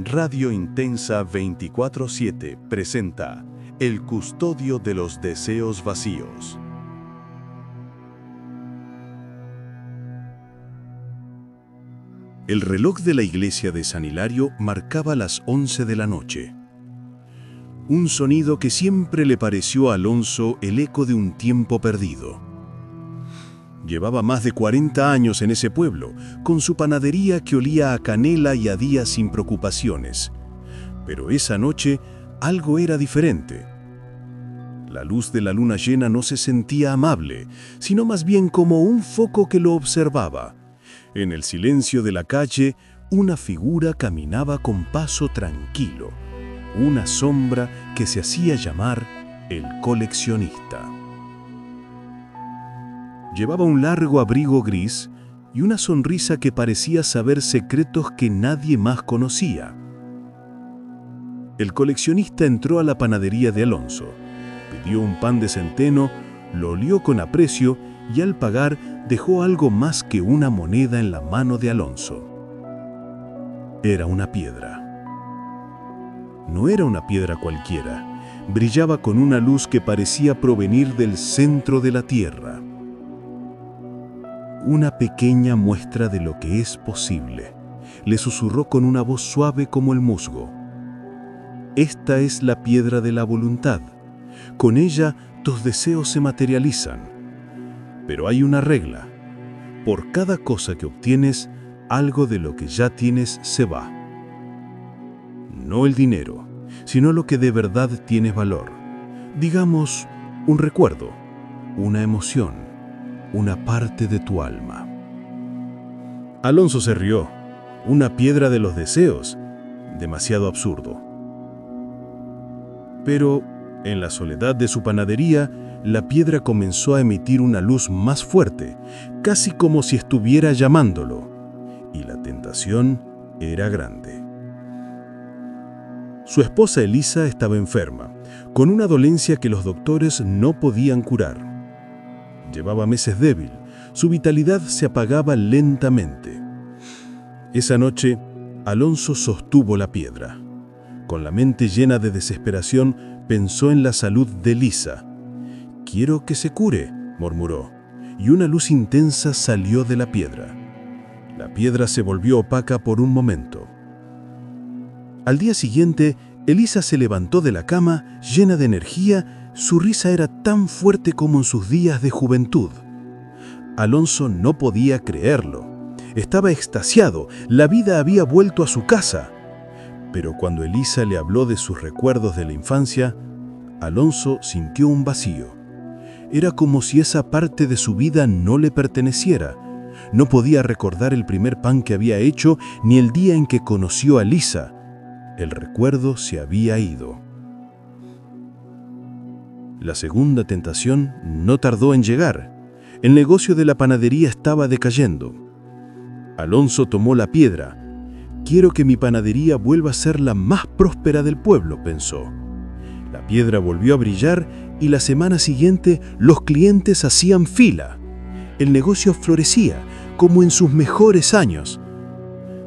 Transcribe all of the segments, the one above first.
Radio Intensa 24/7 presenta El custodio de los deseos vacíos. El reloj de la iglesia de San Hilario marcaba las 11 de la noche. Un sonido que siempre le pareció a Alonso el eco de un tiempo perdido. Llevaba más de 40 años en ese pueblo, con su panadería que olía a canela y a días sin preocupaciones. Pero esa noche algo era diferente. La luz de la luna llena no se sentía amable, sino más bien como un foco que lo observaba. En el silencio de la calle, una figura caminaba con paso tranquilo, una sombra que se hacía llamar el coleccionista. Llevaba un largo abrigo gris y una sonrisa que parecía saber secretos que nadie más conocía. El coleccionista entró a la panadería de Alonso, pidió un pan de centeno, lo olió con aprecio y al pagar dejó algo más que una moneda en la mano de Alonso. Era una piedra. No era una piedra cualquiera, brillaba con una luz que parecía provenir del centro de la tierra. Una pequeña muestra de lo que es posible, le susurró con una voz suave como el musgo. Esta es la piedra de la voluntad. Con ella tus deseos se materializan. Pero hay una regla. Por cada cosa que obtienes, algo de lo que ya tienes se va. No el dinero, sino lo que de verdad tiene valor. Digamos, un recuerdo, una emoción, una parte de tu alma. Alonso se rió. Una piedra de los deseos. Demasiado absurdo. Pero, en la soledad de su panadería, la piedra comenzó a emitir una luz más fuerte, casi como si estuviera llamándolo, y la tentación era grande. Su esposa Elisa estaba enferma, con una dolencia que los doctores no podían curar. Llevaba meses débil, su vitalidad se apagaba lentamente. Esa noche, Alonso sostuvo la piedra. Con la mente llena de desesperación, pensó en la salud de Elisa. «Quiero que se cure», murmuró, y una luz intensa salió de la piedra. La piedra se volvió opaca por un momento. Al día siguiente, Elisa se levantó de la cama, llena de energía. Su risa era tan fuerte como en sus días de juventud. Alonso no podía creerlo. Estaba extasiado, la vida había vuelto a su casa. Pero cuando Elisa le habló de sus recuerdos de la infancia, Alonso sintió un vacío. Era como si esa parte de su vida no le perteneciera. No podía recordar el primer pan que había hecho, ni el día en que conoció a Elisa. El recuerdo se había ido. La segunda tentación no tardó en llegar. El negocio de la panadería estaba decayendo. Alonso tomó la piedra. «Quiero que mi panadería vuelva a ser la más próspera del pueblo», pensó. La piedra volvió a brillar y la semana siguiente los clientes hacían fila. El negocio florecía, como en sus mejores años.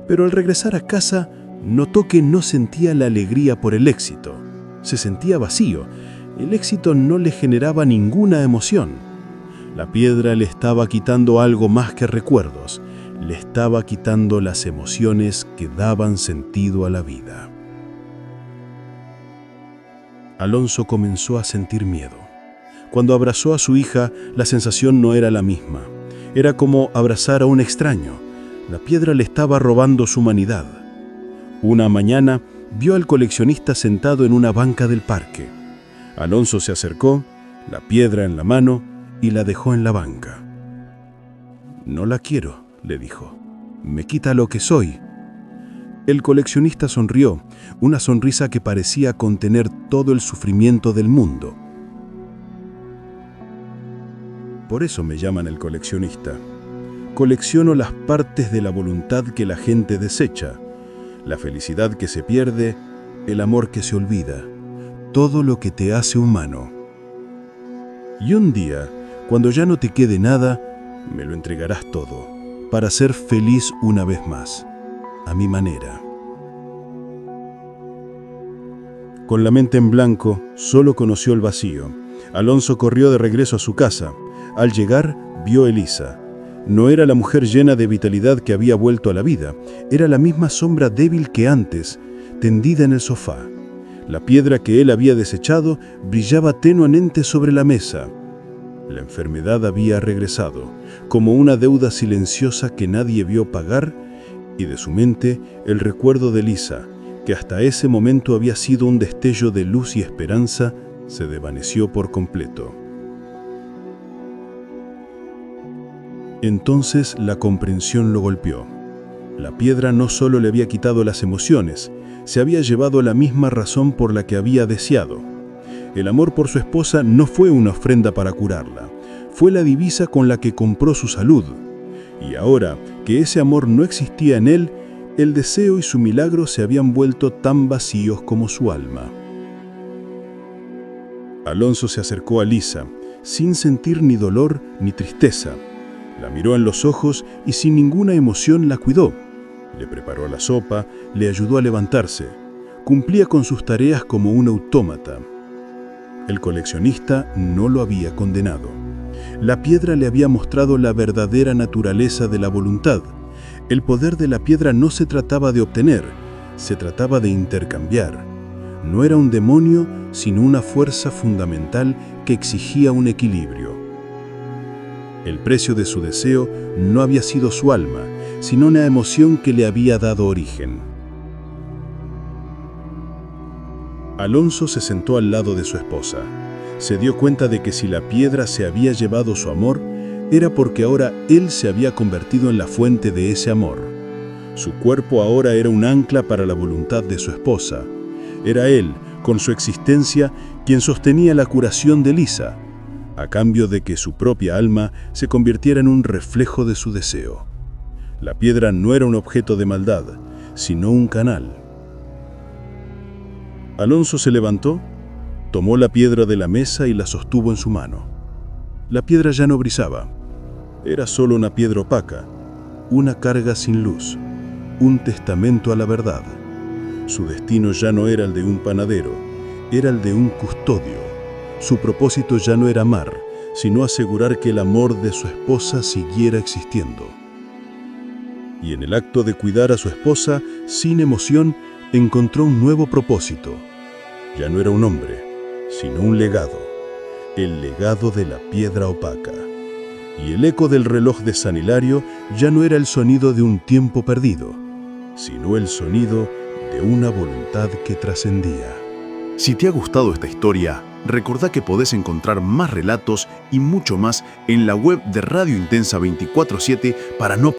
Pero al regresar a casa, notó que no sentía la alegría por el éxito. Se sentía vacío. El éxito no le generaba ninguna emoción. La piedra le estaba quitando algo más que recuerdos. Le estaba quitando las emociones que daban sentido a la vida. Alonso comenzó a sentir miedo. Cuando abrazó a su hija, la sensación no era la misma. Era como abrazar a un extraño. La piedra le estaba robando su humanidad. Una mañana, vio al coleccionista sentado en una banca del parque. Alonso se acercó, la piedra en la mano, y la dejó en la banca. «No la quiero», le dijo. «Me quita lo que soy». El coleccionista sonrió, una sonrisa que parecía contener todo el sufrimiento del mundo. Por eso me llaman el coleccionista. Colecciono las partes de la voluntad que la gente desecha, la felicidad que se pierde, el amor que se olvida, todo lo que te hace humano. Y un día, cuando ya no te quede nada, me lo entregarás todo, para ser feliz una vez más, a mi manera. Con la mente en blanco, solo conoció el vacío. Alonso corrió de regreso a su casa. Al llegar, vio a Elisa. No era la mujer llena de vitalidad que había vuelto a la vida, era la misma sombra débil que antes, tendida en el sofá. La piedra que él había desechado brillaba tenuemente sobre la mesa. La enfermedad había regresado, como una deuda silenciosa que nadie vio pagar, y de su mente el recuerdo de Elisa, que hasta ese momento había sido un destello de luz y esperanza, se desvaneció por completo. Entonces la comprensión lo golpeó. La piedra no solo le había quitado las emociones, se había llevado la misma razón por la que había deseado. El amor por su esposa no fue una ofrenda para curarla, fue la divisa con la que compró su salud. Y ahora que ese amor no existía en él, el deseo y su milagro se habían vuelto tan vacíos como su alma. Alonso se acercó a Elisa, sin sentir ni dolor ni tristeza. La miró en los ojos y sin ninguna emoción la cuidó. Le preparó la sopa, le ayudó a levantarse. Cumplía con sus tareas como un autómata. El coleccionista no lo había condenado. La piedra le había mostrado la verdadera naturaleza de la voluntad. El poder de la piedra no se trataba de obtener, se trataba de intercambiar. No era un demonio, sino una fuerza fundamental que exigía un equilibrio. El precio de su deseo no había sido su alma, sino una emoción que le había dado origen. Alonso se sentó al lado de su esposa. Se dio cuenta de que si la piedra se había llevado su amor, era porque ahora él se había convertido en la fuente de ese amor. Su cuerpo ahora era un ancla para la voluntad de su esposa. Era él, con su existencia, quien sostenía la curación de Elisa, a cambio de que su propia alma se convirtiera en un reflejo de su deseo. La piedra no era un objeto de maldad, sino un canal. Alonso se levantó, tomó la piedra de la mesa y la sostuvo en su mano. La piedra ya no brillaba. Era solo una piedra opaca, una carga sin luz, un testamento a la verdad. Su destino ya no era el de un panadero, era el de un custodio. Su propósito ya no era amar, sino asegurar que el amor de su esposa siguiera existiendo. Y en el acto de cuidar a su esposa, sin emoción, encontró un nuevo propósito. Ya no era un hombre, sino un legado, el legado de la piedra opaca. Y el eco del reloj de San Hilario ya no era el sonido de un tiempo perdido, sino el sonido de una voluntad que trascendía. Si te ha gustado esta historia, recordá que podés encontrar más relatos y mucho más en la web de Radio Intensa 24/7 para no